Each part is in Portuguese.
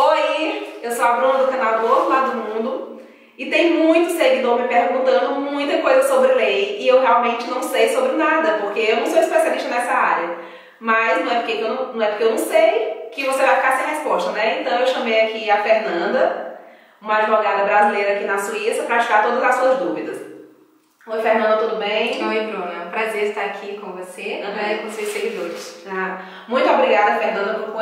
Oi, eu sou a Bruna do canal do Outro Lado do Mundo e tem muito seguidor me perguntando muita coisa sobre lei e eu realmente não sei sobre nada, porque eu não sou especialista nessa área. Mas não é porque eu não sei que você vai ficar sem resposta, né? Então eu chamei aqui a Fernanda, uma advogada brasileira aqui na Suíça, para tirar todas as suas dúvidas. Oi, Fernanda, tudo bem? Oi, Bruna. É um prazer estar aqui com você e com seus seguidores. Muito obrigada, Fernanda, por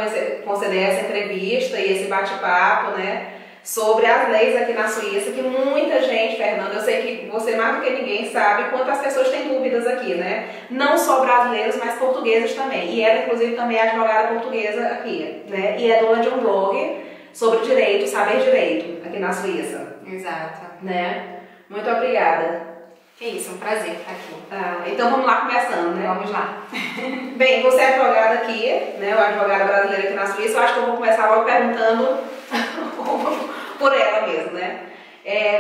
conceder essa entrevista e esse bate-papo, né, sobre as leis aqui na Suíça, que muita gente, Fernanda, eu sei que você mais do que ninguém sabe quantas pessoas têm dúvidas aqui, né? Não só brasileiros, mas portugueses também. E ela, inclusive, também é advogada portuguesa aqui, né? E é dona de um blog sobre direito, saber direito, aqui na Suíça. Exato. Né? Muito obrigada. É isso, é um prazer estar aqui. Então vamos lá começando, né? Vamos lá. Bem, você é advogada aqui, né? Ou advogada brasileira aqui na Suíça. Eu acho que eu vou começar logo perguntando por ela mesmo, né?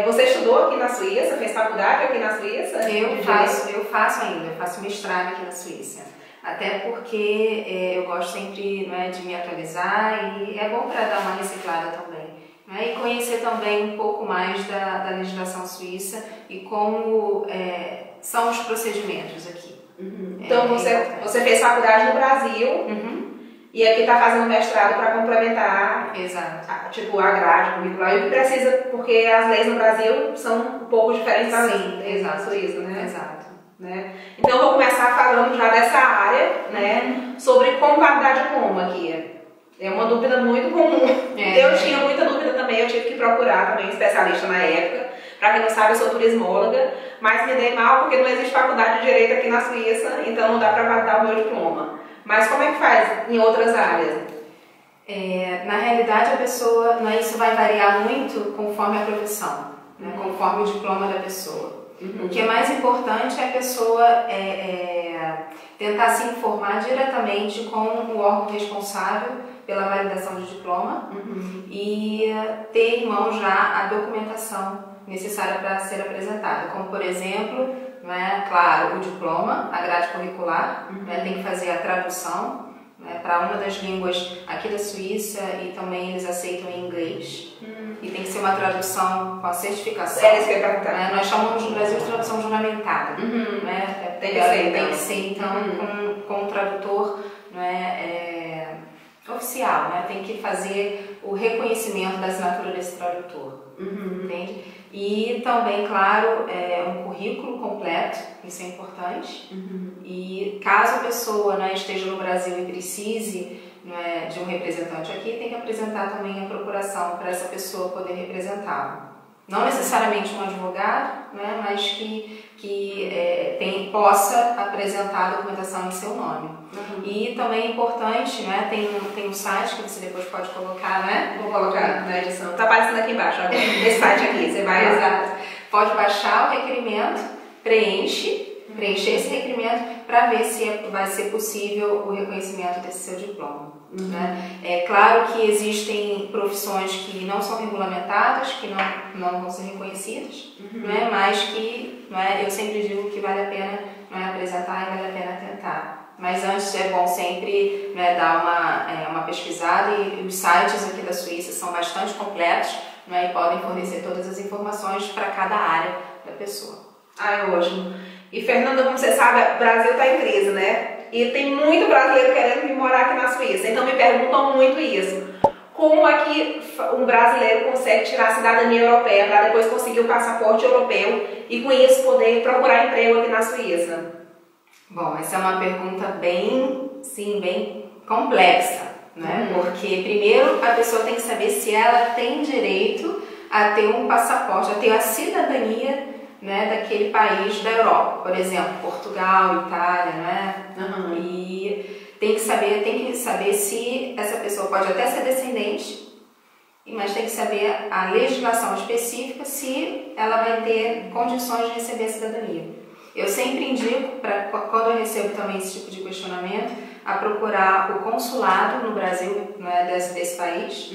Você estudou aqui na Suíça, fez faculdade aqui na Suíça? Eu faço mestrado aqui na Suíça. Até porque eu gosto sempre, né, de me atualizar e é bom para dar uma reciclada também. E conhecer também um pouco mais da legislação suíça e como são os procedimentos aqui. Então você fez faculdade no Brasil e aqui está fazendo mestrado para complementar. Exato. Tipo a grade curricular, e o que precisa, porque as leis no Brasil são um pouco diferentes das leis na Suíça, né? Exato. Né? Então eu vou começar falando já dessa área, né, sobre como validar diploma aqui. É uma dúvida muito comum. Eu tinha muita dúvida também, eu tive que procurar também um especialista na época. Para quem não sabe, eu sou turismóloga, mas me dei mal porque não existe faculdade de Direito aqui na Suíça, então não dá para validar o meu diploma. Mas como é que faz em outras áreas? Na realidade, a pessoa, isso vai variar muito conforme a profissão, né, conforme o diploma da pessoa. O que é mais importante é a pessoa tentar se informar diretamente com o órgão responsável pela validação do diploma e ter em mão já a documentação necessária para ser apresentada, como por exemplo, claro, o diploma, a grade curricular, tem que fazer a tradução para uma das línguas aqui da Suíça e também eles aceitam em inglês. E tem que ser uma tradução com a certificação. É isso que eu ia perguntar. Nós chamamos no Brasil de tradução juramentada. Tem que ser, então, com um tradutor oficial. Tem que fazer o reconhecimento da assinatura desse tradutor. Entende? E também, claro, um currículo completo, isso é importante. E caso a pessoa esteja no Brasil e precise de um representante aqui, tem que apresentar também a procuração para essa pessoa poder representá-lo. Não necessariamente um advogado, mas que possa apresentar a documentação em seu nome. E também é importante, tem um site que você depois pode colocar, Vou colocar na edição. Tá aparecendo aqui embaixo, agora. Esse site aqui, você vai lá. Exato. Pode baixar o requerimento, preencher esse requerimento para ver se vai ser possível o reconhecimento desse seu diploma. É claro que existem profissões que não são regulamentadas, que não vão ser reconhecidas, mas que eu sempre digo que vale a pena apresentar e vale a pena tentar. Mas antes é bom sempre dar uma pesquisada e os sites aqui da Suíça são bastante completos e podem fornecer todas as informações para cada área da pessoa. É ótimo. E Fernanda, como você sabe, o Brasil está em crise, né? E tem muito brasileiro querendo vir morar aqui na Suíça. Então me perguntam muito isso. Como aqui um brasileiro consegue tirar a cidadania europeia para depois conseguir o passaporte europeu e com isso poder procurar emprego aqui na Suíça? Bom, essa é uma pergunta bem complexa, Porque primeiro a pessoa tem que saber se ela tem direito a ter um passaporte, a ter a cidadania daquele país da Europa, por exemplo, Portugal, Itália, E tem que saber se essa pessoa pode até ser descendente, mas tem que saber a legislação específica se ela vai ter condições de receber a cidadania. Eu sempre indico, quando eu recebo também esse tipo de questionamento, a procurar o consulado no Brasil, desse país,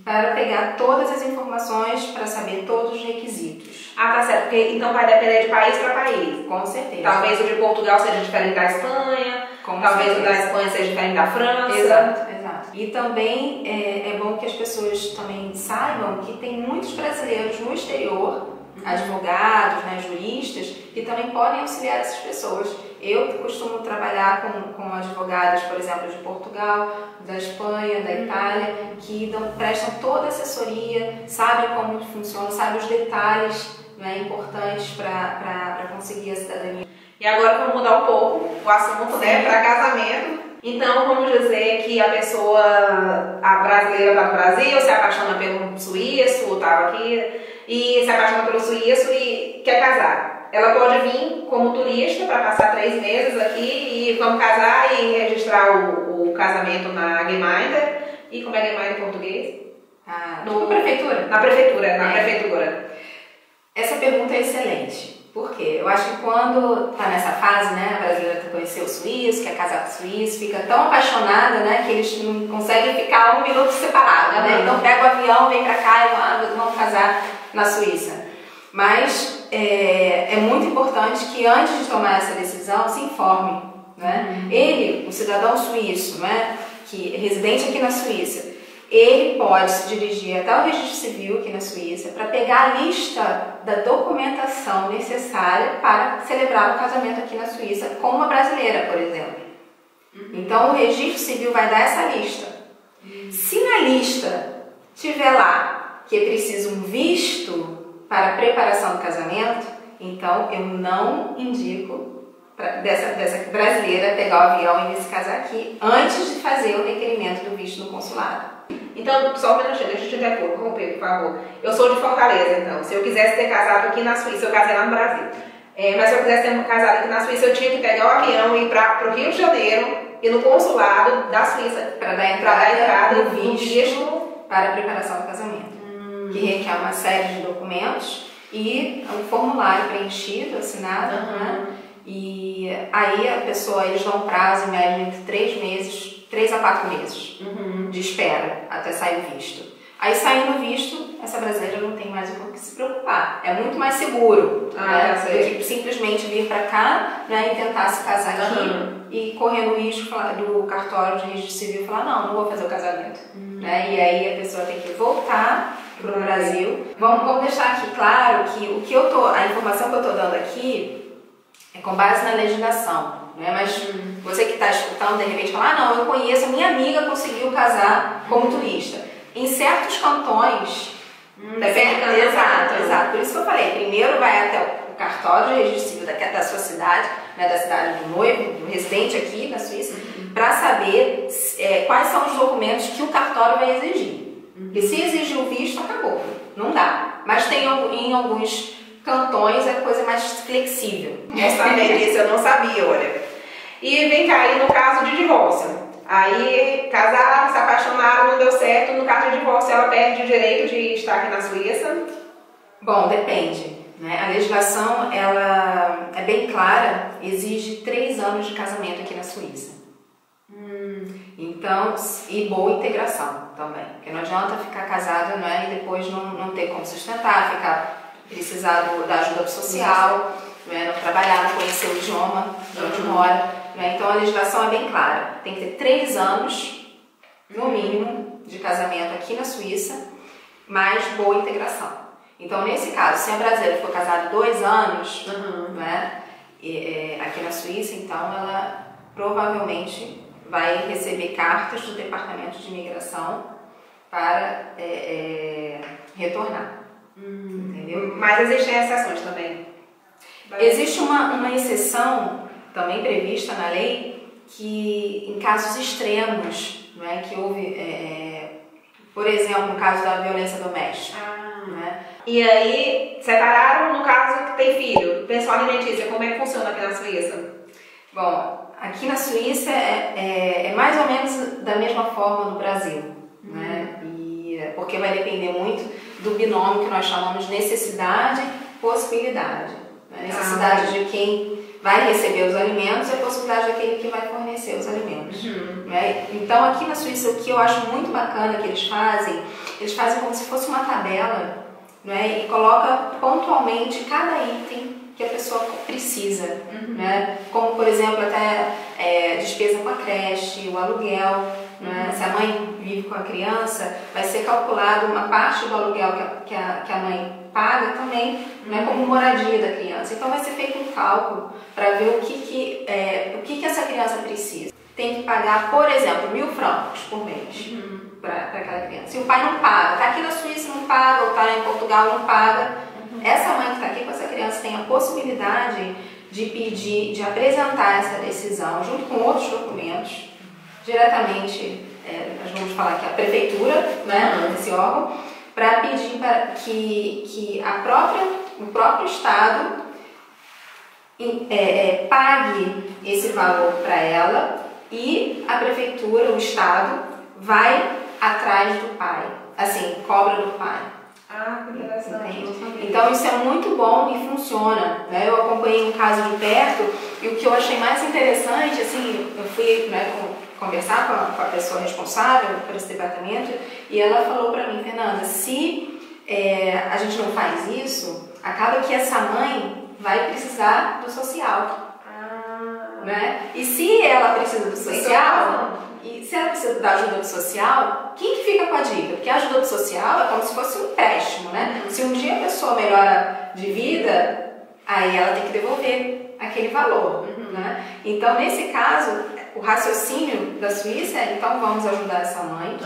para pegar todas as informações, para saber todos os requisitos. Tá certo, porque então vai depender de país para país. Com certeza. Talvez o de Portugal seja diferente da Espanha, talvez o da Espanha seja diferente da França. Exato. E também é bom que as pessoas também saibam que tem muitos brasileiros no exterior, advogados, né, juristas, que também podem auxiliar essas pessoas. Eu costumo trabalhar com advogadas, por exemplo, de Portugal, da Espanha, da Itália, que prestam toda a assessoria, sabem como funciona, sabem os detalhes, né, importantes para conseguir a cidadania. E agora vamos mudar um pouco o assunto, né, para casamento. Então vamos dizer que a brasileira está no Brasil, se apaixona pelo suíço, estava aqui, e se apaixona pelo suíço e quer casar. Ela pode vir como turista para passar 3 meses aqui e vamos casar e registrar o casamento na Gemeinde. E como é Gemeinde em português? Na prefeitura? Na prefeitura. Essa pergunta é excelente. Por quê? Eu acho que quando tá nessa fase, né, a brasileira conheceu o suíço, quer casar com o suíço, fica tão apaixonada, né, que eles não conseguem ficar 1 minuto separados, né? Então pega o avião, vem pra cá e vamos casar na Suíça. Mas é muito importante que antes de tomar essa decisão se informe, né? Ele, o cidadão suíço, né, que é residente aqui na Suíça, ele pode se dirigir até o registro civil aqui na Suíça para pegar a lista da documentação necessária para celebrar o casamento aqui na Suíça com uma brasileira, por exemplo. Então o registro civil vai dar essa lista. Se na lista tiver lá que é preciso um visto para a preparação do casamento, então eu não indico dessa brasileira pegar o avião e vir se casar aqui antes de fazer o requerimento do visto no consulado. Então, só um minutinho, deixa eu te interromper, por favor. Eu sou de Fortaleza, então. Se eu quisesse ter casado aqui na Suíça, eu casei lá no Brasil. Mas se eu quisesse ter casado aqui na Suíça, eu tinha que pegar o avião e ir para o Rio de Janeiro e no consulado da Suíça para dar entrada no visto para a preparação do casamento. Que requer uma série de documentos e um formulário preenchido, assinado, né? E aí eles dão um prazo em média entre 3 a 4 meses de espera até sair o visto. Aí saindo o visto, essa brasileira não tem mais o que se preocupar. É muito mais seguro, né, do que simplesmente vir para cá, né, e tentar se casar aqui e correr no risco do cartório de registro civil e falar, não vou fazer o casamento. Né? E aí a pessoa tem que voltar para o Brasil. Vamos deixar aqui claro que a informação que eu estou dando aqui é com base na legislação, né? Mas você que está escutando, de repente, fala, não, eu conheço, a minha amiga conseguiu casar como turista. Em certos cantões, exato, por isso que eu falei, primeiro vai até o cartório de registro civil da sua cidade, né, da cidade do noivo, do residente aqui na Suíça, para saber quais são os documentos que o cartório vai exigir. Porque se exigir o visto, acabou, não dá. Mas tem em alguns cantões é coisa mais flexível. Não sabia disso, eu não sabia, olha. E vem cá, aí no caso de divórcio. Aí casaram, se apaixonaram, não deu certo. No caso de divórcio, ela perde o direito de estar aqui na Suíça? Bom, depende. Né? A legislação ela é bem clara, exige 3 anos de casamento aqui na Suíça. Então, e boa integração também. Porque não adianta ficar casado, né, e depois não ter como sustentar, precisar da ajuda social, né, não trabalhar, não conhecer o idioma de onde mora. Né? Então a legislação é bem clara. Tem que ter 3 anos, no mínimo, de casamento aqui na Suíça, mais boa integração. Então, nesse caso, se a brasileira for casada 2 anos, né, aqui na Suíça, então ela provavelmente vai receber cartas do Departamento de Imigração para retornar. Entendeu? Mas existem exceções também? Existe uma exceção também prevista na lei que em casos extremos, né, que houve, por exemplo, no caso da violência doméstica. Né? E aí, separaram no caso que tem filho. Pensão alimentícia, como é que funciona aqui na Suíça? Bom, aqui na Suíça é mais ou menos da mesma forma do Brasil, né? Porque vai depender muito do binômio que nós chamamos de necessidade e possibilidade. A necessidade de quem vai receber os alimentos e a possibilidade daquele que vai fornecer os alimentos. Né? Então, aqui na Suíça, o que eu acho muito bacana que eles fazem como se fosse uma tabela, né? E coloca pontualmente cada item que a pessoa precisa, né? Como, por exemplo, até despesa com a creche, o aluguel, né? Se a mãe vive com a criança, vai ser calculado uma parte do aluguel que a mãe paga também, né, como moradia da criança. Então vai ser feito um cálculo para ver o que essa criança precisa. Tem que pagar, por exemplo, 1.000 francos por mês para aquela criança. Se o pai não paga, está aqui na Suíça não paga, ou está em Portugal não paga, essa mãe que está aqui com essa criança tem a possibilidade de pedir, de apresentar essa decisão junto com outros documentos, diretamente, nós vamos falar aqui a prefeitura, né, desse órgão, para pedir para que o próprio Estado pague esse valor para ela e a prefeitura, o Estado, vai atrás do pai, assim, cobra do pai. Ah, que interessante. Então isso é muito bom e funciona, né? Eu acompanhei um caso de perto e o que eu achei mais interessante, assim, eu fui, né, conversar com a pessoa responsável por esse departamento e ela falou para mim, Fernanda, se a gente não faz isso, acaba que essa mãe vai precisar do social, né? E se ela precisa do social, e se ela precisa da ajuda do social, quem que fica com a dívida? Porque a ajuda do social é como se fosse um empréstimo, né? Se um dia a pessoa melhora de vida, aí ela tem que devolver aquele valor, né? Então, nesse caso, o raciocínio da Suíça é, então vamos ajudar essa mãe,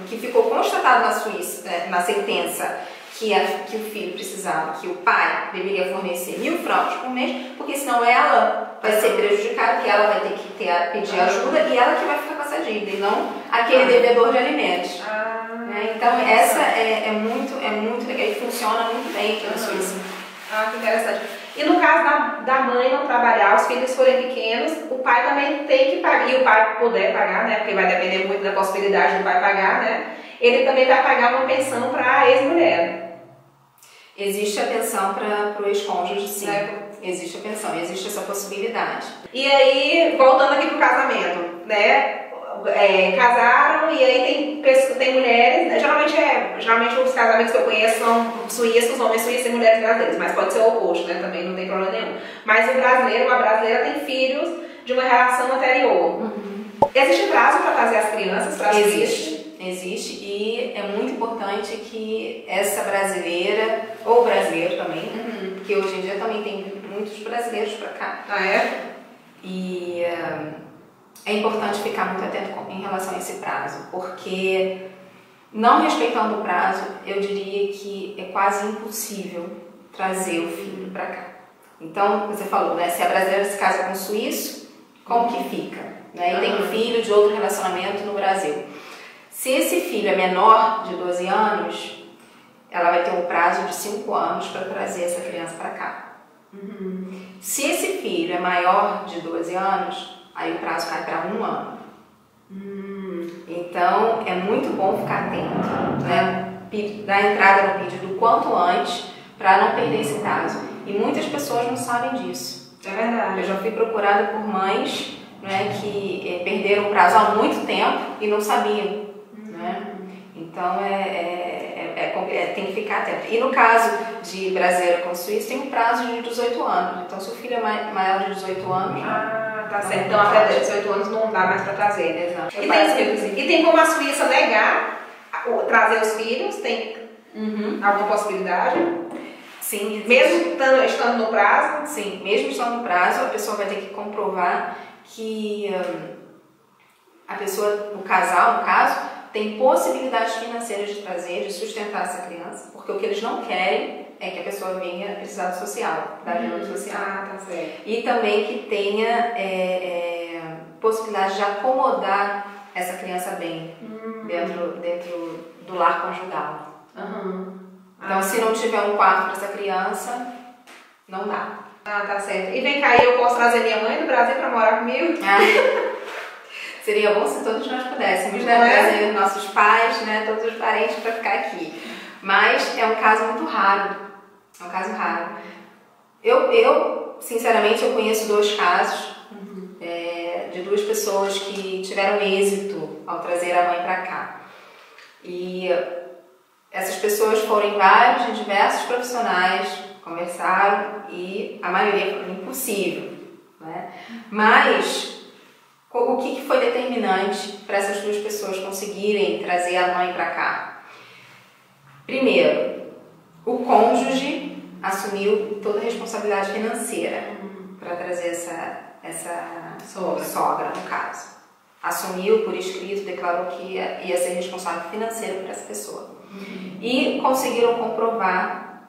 que ficou constatado na Suíça, na sentença, que o filho precisava, que o pai deveria fornecer 1.000 francos por mês, porque senão ela vai ser prejudicada, porque ela vai ter que pedir ajuda e ela que vai ficar com essa dívida, e não aquele devedor de alimentos. Então essa é muito legal e funciona muito bem aqui na Suíça. Ah, que interessante. E no caso da mãe não trabalhar, os filhos forem pequenos, o pai também tem que pagar, e o pai puder pagar, né, porque vai depender muito da possibilidade do pai pagar, né, ele também vai pagar uma pensão para a ex-mulher. Existe a pensão para o ex-cônjuge, sim. Existe a pensão, existe essa possibilidade. E aí, voltando aqui pro casamento, né? Casaram e aí tem mulheres, né? Geralmente os casamentos que eu conheço são suíços, homens suíços e mulheres brasileiras, mas pode ser o oposto, né? Também não tem problema nenhum. Mas o brasileiro, a brasileira tem filhos de uma relação anterior. Existe prazo para trazer as crianças para a Suíça? Existe, e é muito importante que essa brasileira, ou brasileiro também, porque hoje em dia também tem muitos brasileiros para cá. Ah, é? E é importante ficar muito atento em relação a esse prazo, porque não respeitando o prazo, eu diria que é quase impossível trazer o filho para cá. Então, você falou, né, se a brasileira se casa com um suíço, como que fica? Né? E tem um filho de outro relacionamento no Brasil. Se esse filho é menor de 12 anos, ela vai ter um prazo de 5 anos para trazer essa criança para cá. Se esse filho é maior de 12 anos, aí o prazo cai para 1 ano. Então, é muito bom ficar atento, né? Dar entrada no pedido o quanto antes, para não perder esse prazo. E muitas pessoas não sabem disso. É verdade. Eu já fui procurada por mães, né, que perderam o prazo há muito tempo e não sabiam. Né? Então tem que ficar atento. E no caso de brasileiro com suíço, tem um prazo de 18 anos. Então, se o filho é maior de 18 anos. Tá certo. Então, até 18 anos não dá mais para trazer, né? Exato. E tem como a Suíça negar trazer os filhos? Tem alguma possibilidade? Sim. Mesmo estando no prazo? Sim, mesmo estando no prazo, a pessoa vai ter que comprovar que a pessoa, o casal, no caso, tem possibilidades financeiras de trazer, de sustentar essa criança, porque o que eles não querem é que a pessoa venha precisar do social, da ajuda social. Tá certo. E também que tenha possibilidade de acomodar essa criança bem dentro do lar conjugal. Então, se não tiver um quarto para essa criança, não dá. Tá certo. E vem cá, eu posso trazer minha mãe do Brasil para morar comigo? Seria bom se todos nós pudéssemos, né? Trazer nossos pais, né? Todos os parentes para ficar aqui. Mas é um caso muito raro. É um caso raro. Eu sinceramente, eu conheço 2 casos de 2 pessoas que tiveram êxito ao trazer a mãe para cá. E essas pessoas foram em diversos profissionais, conversaram e a maioria falou impossível, né? Mas o que foi determinante para essas duas pessoas conseguirem trazer a mãe para cá? Primeiro, o cônjuge assumiu toda a responsabilidade financeira para trazer essa sogra, no caso. Assumiu por escrito, declarou que ia ser responsável financeiro por essa pessoa. E conseguiram comprovar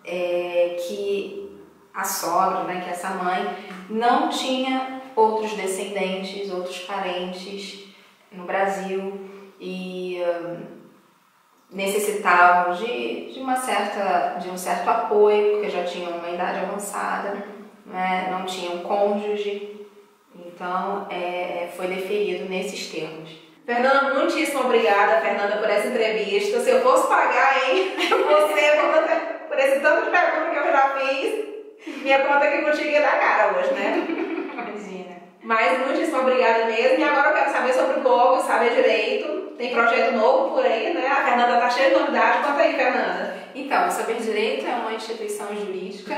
que a sogra, né, que essa mãe, não tinha outros descendentes, outros parentes no Brasil e necessitavam de um certo apoio, porque já tinham uma idade avançada, né, não tinham cônjuge. Então, foi deferido nesses termos. Fernanda, muitíssimo obrigada, Fernanda, por essa entrevista. Se eu fosse pagar, hein, você, por esse tanto de perguntas que eu já fiz, minha conta aqui contigo ia dar cara hoje, né? Imagina. Mas muitíssimo obrigada mesmo. E agora eu quero saber sobre o blog, Saber Direito. Tem projeto novo por aí, né? A Fernanda tá cheia de novidade. Conta aí, Fernanda. Então, o Saber Direito é uma instituição jurídica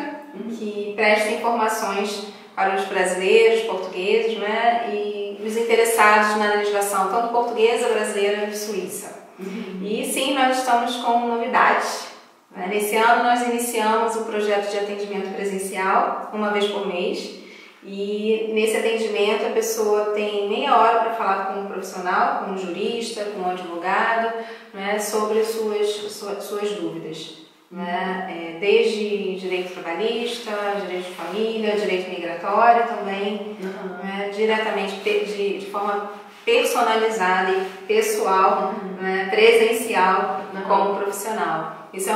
que presta informações para os brasileiros, portugueses, né, e os interessados na legislação, tanto portuguesa, brasileira e suíça. E sim, nós estamos com novidades. Né? Nesse ano nós iniciamos o projeto de atendimento presencial, uma vez por mês, e nesse atendimento a pessoa tem meia hora para falar com um profissional, com um jurista, com um advogado, né, sobre suas dúvidas. Né? Desde direito trabalhista, direito de família, direito migratório também, né? Diretamente de forma personalizada e pessoal, né? Presencial como profissional. Isso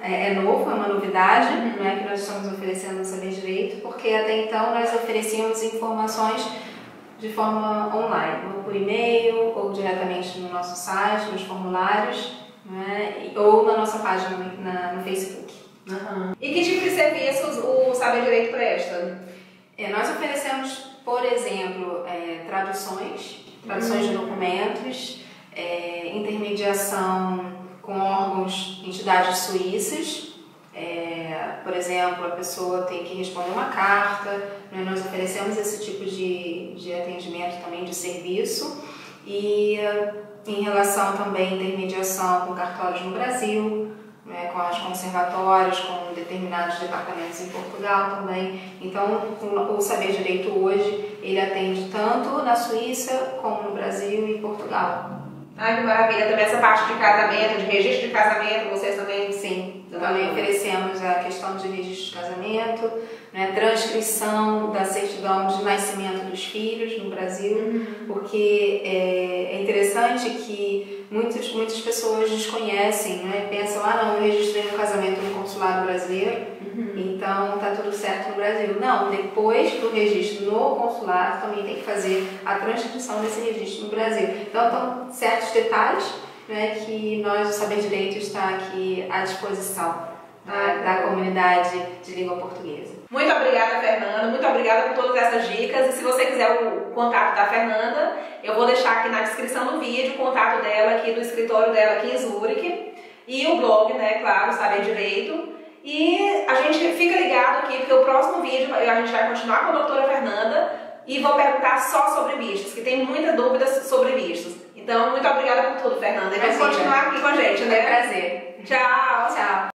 é novo, é uma novidade, né? Que nós estamos oferecendo no Saber Direito, porque até então nós oferecíamos informações de forma online, ou por e-mail, ou diretamente no nosso site, nos formulários, né? Ou na nossa página no Facebook. E que tipo de serviços o Saber Direito presta? Nós oferecemos, por exemplo, traduções de documentos, intermediação com órgãos, entidades suíças. Por exemplo, a pessoa tem que responder uma carta, né? Nós oferecemos esse tipo de atendimento também, de serviço. E em relação também à intermediação com cartórios no Brasil, né, com as conservatórias, com determinados departamentos em Portugal também. Então, o Saber Direito hoje, ele atende tanto na Suíça como no Brasil e Portugal. Ai, que maravilha! Também essa parte de casamento, de registro de casamento, vocês também? Sim, também oferecemos a questão de registro de casamento, né, transcrição da certidão de nascimento dos filhos no Brasil, porque é interessante que muitas pessoas desconhecem, né, pensam, não, eu registrei um casamento no consulado brasileiro, então tá tudo certo no Brasil. Não, depois do registro no consulado também tem que fazer a transcrição desse registro no Brasil. Então estão certos detalhes, né, que nós, o Saber Direito, está aqui à disposição da comunidade de língua portuguesa. Muito obrigada, Fernanda. Muito obrigada por todas essas dicas. E se você quiser o contato da Fernanda, eu vou deixar aqui na descrição do vídeo o contato dela aqui, do escritório dela aqui em Zurique. E o blog, né, claro, Saber Direito. E a gente fica ligado aqui, porque o próximo vídeo a gente vai continuar com a doutora Fernanda e vou perguntar só sobre vistos, que tem muitas dúvidas sobre vistos. Então, muito obrigada por tudo, Fernanda. E vamos continuar aqui com a gente, né? É um prazer. Tchau! Tchau!